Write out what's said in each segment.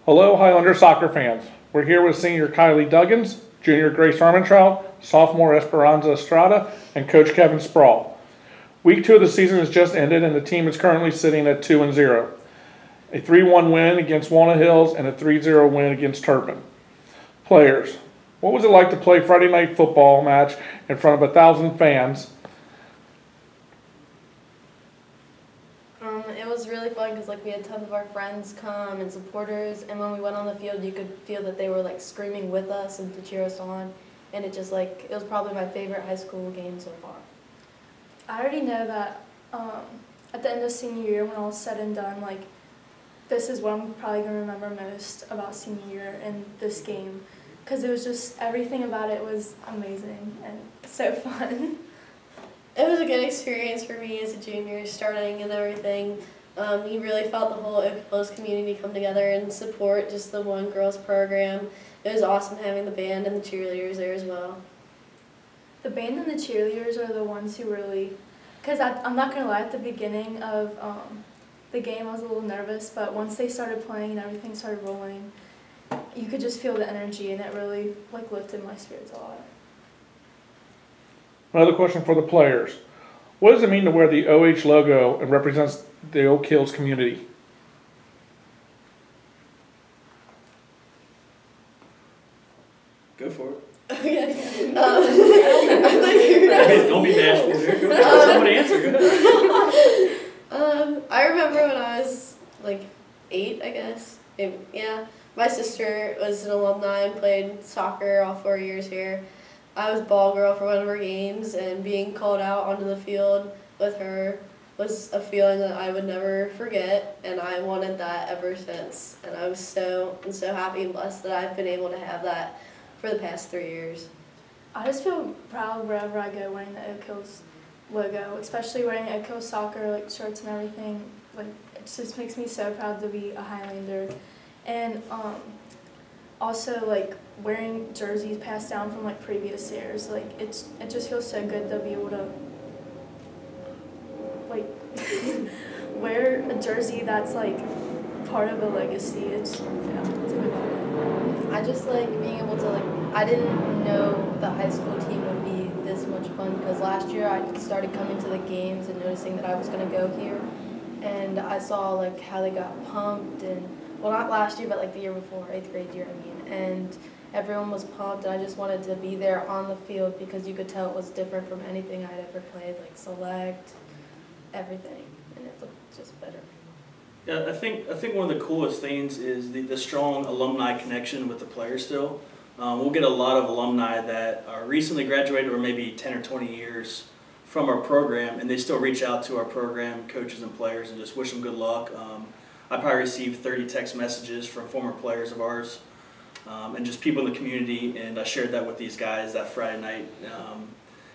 Hello, Highlander soccer fans. We're here with senior Kylie Duggins, junior Grace Armentrout, sophomore Estrada, and coach Kevin Spraul. Week 2 of the season has just ended, and the team is currently sitting at 2-0. A 3-1 win against Walnut Hills and a 3-0 win against Turpin. Players, what was it like to play Friday night football match in front of 1,000 fans? It was really fun because we had tons of our friends come and supporters, and when we went on the field you could feel that they were screaming with us and to cheer us on, and it was probably my favorite high school game so far. I already know that at the end of senior year, when all is said and done, this is what I'm probably going to remember most about senior year and this game, because it was just, everything about it was amazing and so fun. It was a good experience for me as a junior, starting and everything. You really felt the whole Oak Hills community come together and support just the one girls program. It was awesome having the band and the cheerleaders there as well. The band and the cheerleaders are the ones who really, because I'm not going to lie, at the beginning of the game I was a little nervous, but once they started playing and everything started rolling, you could just feel the energy, and it really lifted my spirits a lot. Another question for the players. What does it mean to wear the OH logo and represents the Oak Hills community? Go for it. Okay. Don't be bashful here. Go ahead. Someone answer. Go ahead. I remember when I was 8, I guess. Yeah. My sister was an alumni and played soccer all 4 years here. I was ball girl for one of her games, and being called out onto the field with her was a feeling that I would never forget, and I wanted that ever since. And I was so happy and blessed that I've been able to have that for the past 3 years. I just feel proud wherever I go wearing the Oak Hills logo, especially wearing Oak Hills soccer shirts and everything. It just makes me so proud to be a Highlander. And also wearing jerseys passed down from previous years. It just feels so good to be able to wear a jersey that's part of a legacy. It's a good feeling. I just being able to I didn't know the high school team would be this much fun, because last year I started coming to the games and noticing that I was going to go here, and I saw how they got pumped, and well, not last year, but the year before, 8th grade year, and everyone was pumped, and I just wanted to be there on the field because you could tell it was different from anything I'd ever played, select, everything, and it looked just better. Yeah, I think one of the coolest things is the strong alumni connection with the players still. We'll get a lot of alumni that are recently graduated or maybe 10 or 20 years from our program, and they still reach out to our program coaches and players and just wish them good luck. I probably received 30 text messages from former players of ours and just people in the community, and I shared that with these guys that Friday night.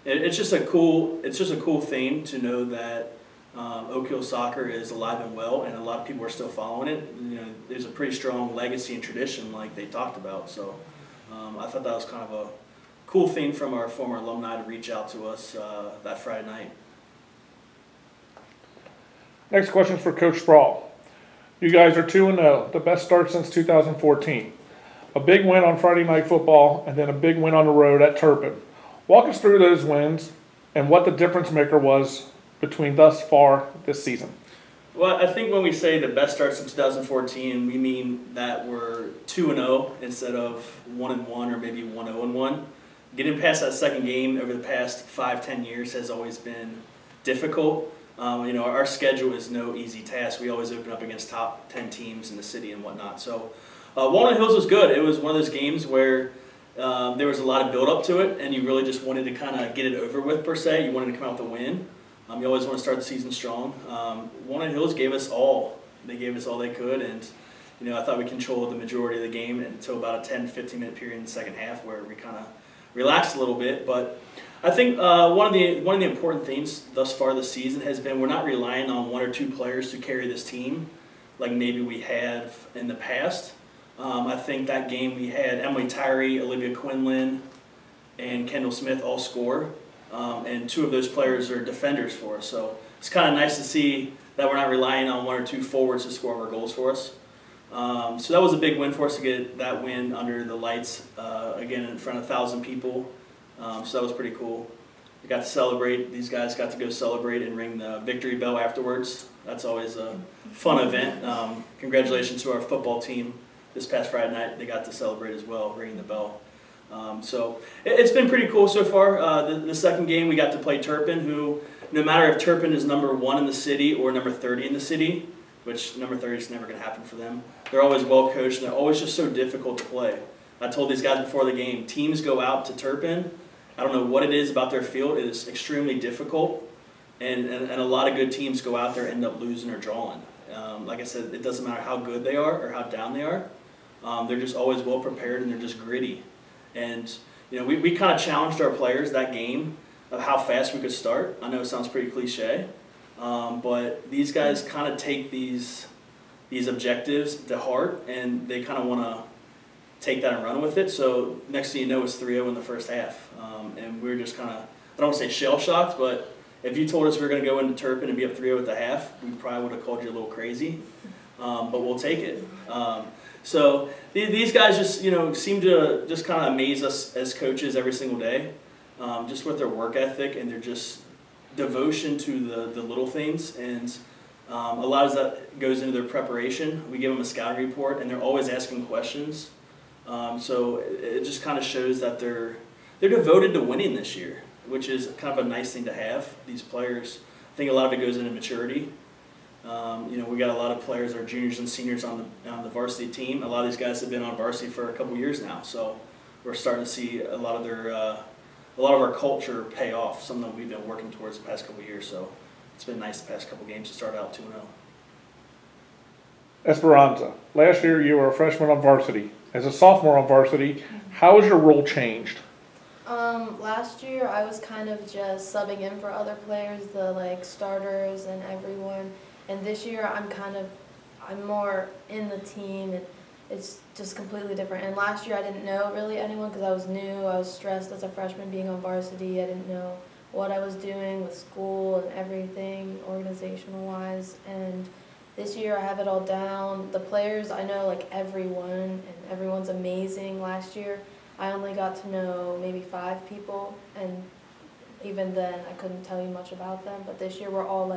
It's just a cool thing to know that Oak Hill soccer is alive and well, and a lot of people are still following it. There's a pretty strong legacy and tradition like they talked about. So I thought that was kind of a cool thing from our former alumni to reach out to us that Friday night. Next question is for Coach Spraul. You guys are 2-0, the best start since 2014. A big win on Friday night football, and then a big win on the road at Turpin. Walk us through those wins and what the difference maker was between thus far this season. Well, I think when we say the best start since 2014, we mean that we're 2-0 instead of 1-1 or maybe 1-0-1. Getting past that second game over the past 5-10 years has always been difficult. Our schedule is no easy task. We always open up against top 10 teams in the city and whatnot. So Walnut Hills was good. It was one of those games where there was a lot of build up to it, and you really just wanted to kind of get it over with per se. You wanted to come out with a win. You always want to start the season strong. Walnut Hills gave us all. They gave us all they could, and I thought we controlled the majority of the game until about a 10-15 minute period in the second half where we kind of relaxed a little bit. But I think one of the important things thus far this season has been we're not relying on 1 or 2 players to carry this team like maybe we have in the past. I think that game we had Emily Tyree, Olivia Quinlan, and Kendall Smith all score, and 2 of those players are defenders for us. So it's kind of nice to see that we're not relying on 1 or 2 forwards to score our goals for us. So that was a big win for us to get that win under the lights, again in front of 1,000 people. So that was pretty cool. We got to celebrate. These guys got to go celebrate and ring the victory bell afterwards. That's always a fun event. Congratulations to our football team. This past Friday night, they got to celebrate as well, ringing the bell. So it's been pretty cool so far. The second game, we got to play Turpin, who, no matter if Turpin is number 1 in the city or number 30 in the city, which number 30 is never going to happen for them, they're always well coached and they're always just so difficult to play. I told these guys before the game, teams go out to Turpin. I don't know what it is about their field. It is extremely difficult, and a lot of good teams go out there and end up losing or drawing. Like I said, it doesn't matter how good they are or how down they are. They're just always well prepared and they're just gritty. And we kind of challenged our players that game of how fast we could start. I know it sounds pretty cliche, but these guys kind of take these objectives to heart, and they kind of want to take that and run with it. So next thing you know, it's 3-0 in the first half. And we were just kind of, I don't want to say shell-shocked, but if you told us we were going to go into Turpin and be up 3-0 at the half, we probably would have called you a little crazy. But we'll take it. So these guys just, seem to just kind of amaze us as coaches every single day, just with their work ethic and their just devotion to the little things. And a lot of that goes into their preparation. We give them a scouting report, and they're always asking questions. So it just kind of shows that they're devoted to winning this year, which is kind of a nice thing to have. These players, I think a lot of it goes into maturity. We got a lot of players that are juniors and seniors on the varsity team. A lot of these guys have been on varsity for a couple years now, so we're starting to see a lot of our culture pay off. Something that we've been working towards the past couple years. So it's been nice the past couple games to start out 2-0. Esperanza, last year you were a freshman on varsity. As a sophomore on varsity, how has your role changed? Last year I was kind of just subbing in for other players, the starters and everyone. And this year I'm more in the team, and it's just completely different. And last year I didn't know really anyone because I was new. I was stressed as a freshman being on varsity. I didn't know what I was doing with school and everything organizational wise. And this year I have it all down. The players, I know everyone, and everyone's amazing. Last year I only got to know maybe 5 people, and even then I couldn't tell you much about them. But this year we're all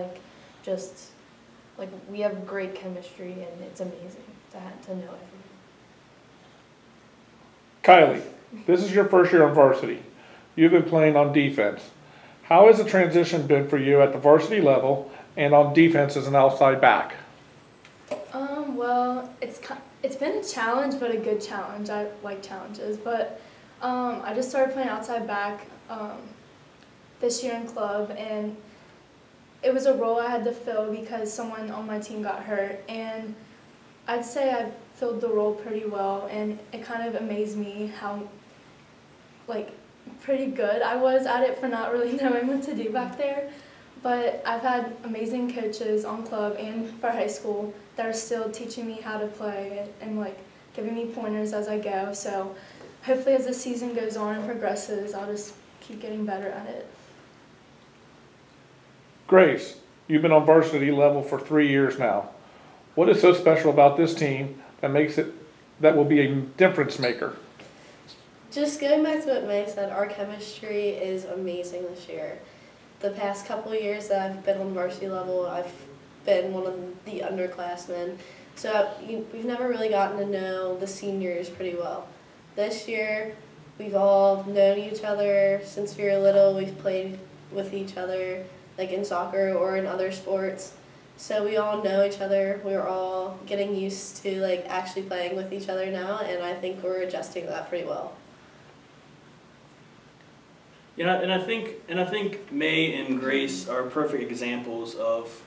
we have great chemistry, and it's amazing to know everyone. Kylie, this is your first year on varsity. You've been playing on defense. How has the transition been for you at the varsity level and on defense as an outside back? Well, it's been a challenge, but a good challenge. I like challenges, but I just started playing outside back this year in club, and it was a role I had to fill because someone on my team got hurt, and I'd say I filled the role pretty well, and it kind of amazed me how pretty good I was at it for not really knowing what to do back there. But I've had amazing coaches on club and for high school that are still teaching me how to play it and giving me pointers as I go. So hopefully as the season goes on and progresses, I'll just keep getting better at it. Grace, you've been on varsity level for 3 years now. What is so special about this team that will be a difference maker? Just going back to what Meg said, our chemistry is amazing this year. The past couple of years that I've been on varsity level, I've been one of the underclassmen. So we've never really gotten to know the seniors pretty well. This year, we've all known each other since we were little. We've played with each other, in soccer or in other sports. So we all know each other. We're all getting used to actually playing with each other now, and I think we're adjusting that pretty well. And I think May and Grace are perfect examples of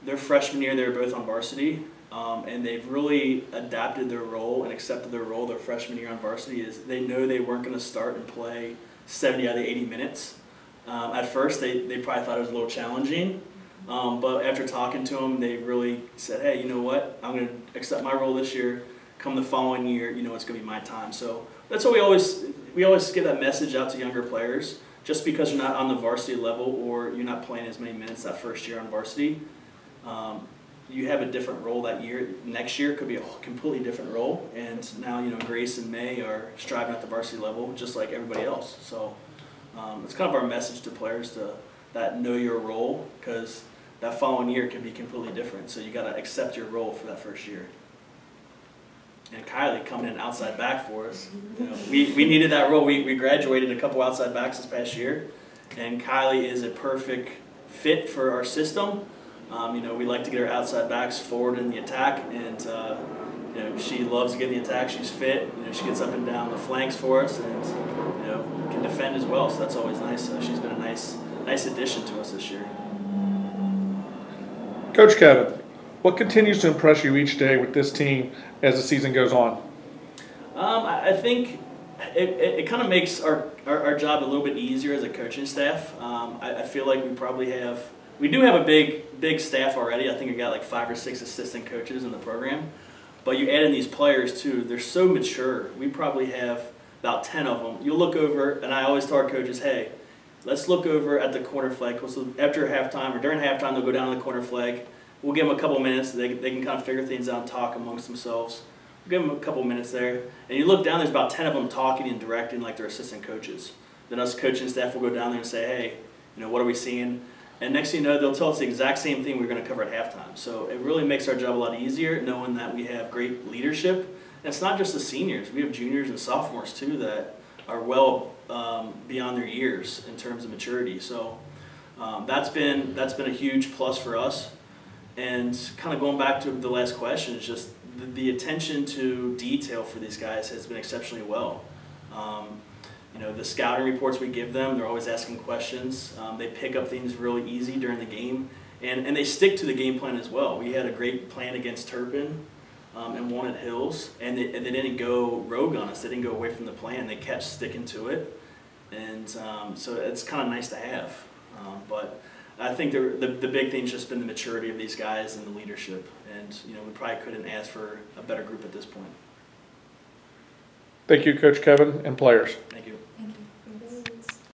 their freshman year. They were both on varsity, and they've really adapted their role and accepted their role their freshman year on varsity. Is they know they weren't going to start and play 70 out of 80 minutes. At first, they probably thought it was a little challenging, but after talking to them, they really said, "Hey, you know what? I'm going to accept my role this year. Come the following year, it's going to be my time." So that's what we always get that message out to younger players. Just because you're not on the varsity level or you're not playing as many minutes that first year on varsity, you have a different role that year. Next year could be a completely different role. And now, Grace and May are striving at the varsity level just like everybody else. So it's kind of our message to players that know your role, because that following year can be completely different. So you got to accept your role for that first year. And Kylie coming in outside back for us. We needed that role. We graduated a couple outside backs this past year, and Kylie is a perfect fit for our system. We like to get our outside backs forward in the attack, and she loves to get in the attack. She's fit. She gets up and down the flanks for us, and can defend as well. So that's always nice. She's been a nice addition to us this year. Coach Kevin, what continues to impress you each day with this team as the season goes on? I think it kind of makes our job a little bit easier as a coaching staff. I feel like we do have a big staff already. I think we got like 5 or 6 assistant coaches in the program. But you add in these players too. They're so mature. We probably have about 10 of them. You'll look over, and I always tell our coaches, hey, let's look over at the corner flag. So after halftime or during halftime, they'll go down to the corner flag. We'll give them a couple minutes. They can kind of figure things out and talk amongst themselves. We'll give them a couple minutes there. And you look down, there's about 10 of them talking and directing like they're assistant coaches. Then us coaching staff will go down there and say, hey, what are we seeing? And next thing you know, they'll tell us the exact same thing we're going to cover at halftime. So it really makes our job a lot easier, knowing that we have great leadership. And it's not just the seniors. We have juniors and sophomores too that are well beyond their years in terms of maturity. So that's been a huge plus for us. And kind of going back to the last question, is just the attention to detail for these guys has been exceptionally well. The scouting reports we give them, they're always asking questions. They pick up things really easy during the game, and they stick to the game plan as well. We had a great plan against Turpin and one at Hills, and they didn't go rogue on us. They didn't go away from the plan. They kept sticking to it, and so it's kind of nice to have. But I think the big thing's just been the maturity of these guys and the leadership, and we probably couldn't ask for a better group at this point. Thank you, Coach Kevin, and players. Thank you.